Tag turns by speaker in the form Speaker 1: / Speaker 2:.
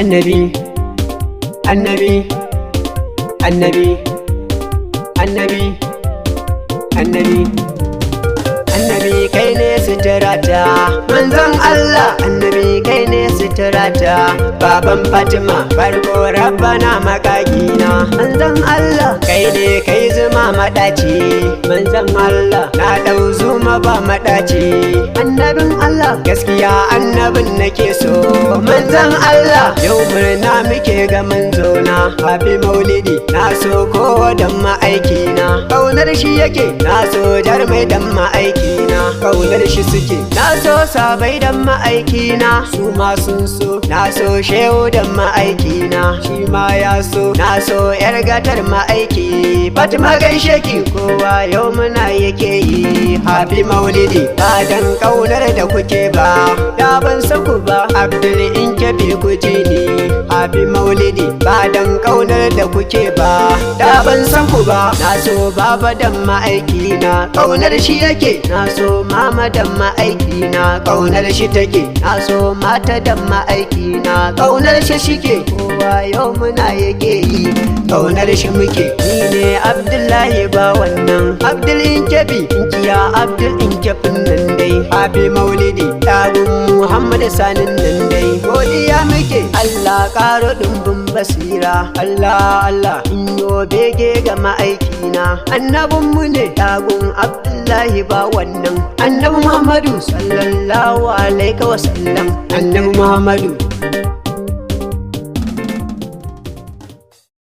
Speaker 1: annabi annabi annabi annabi annabi annabi kai ne suturata manzon Allah annabi kai ne suturata baban Fatima farko rabbana makagina manzon Allah kai ne kai zuma madaci manzon Allah na dau zuma ba madaci annabin Allah gaskiya annabin nake so manzon Allah yau murna muke ga manzona happy maulidi na so kowa dan ma'aikina kaunar shi yake na so jarmai dan ma'aikina kaunar shi suke na so sabai dan ma'aikina su ma sun so na so shehu dan ma'aikina shi ma ya so na so yar gatar ma'aiki Fatima gaishe ki kowa yau muna yake yi happy maulidi ba dan kaunar da kuke ba da ban san ku ba Abdul in kefi ku ji ni happy maulidi ba dan kaunar da kuke ba da ban san ku ba na so baba dan ma'aikina kaunar shi yake na so mama dan ma'aikina kaunar shi take na so mata dan ma'aikina kaunar shi shike kowa yau muna yake yi kaunar shi muke ni ne Abdullahi ba wannan Abdul Inkebi inkiya Abdul Inkebin nan dai happy maulidi tagun Muhammad sanin nan dai godiya muke Allah karo dumbin basira Allah Allah inyo bege ga ma'aikina annabin mu ne tagun Abdullahi ba wannan annabi Muhammadu sallallahu alaihi wasallam annabi Muhammadu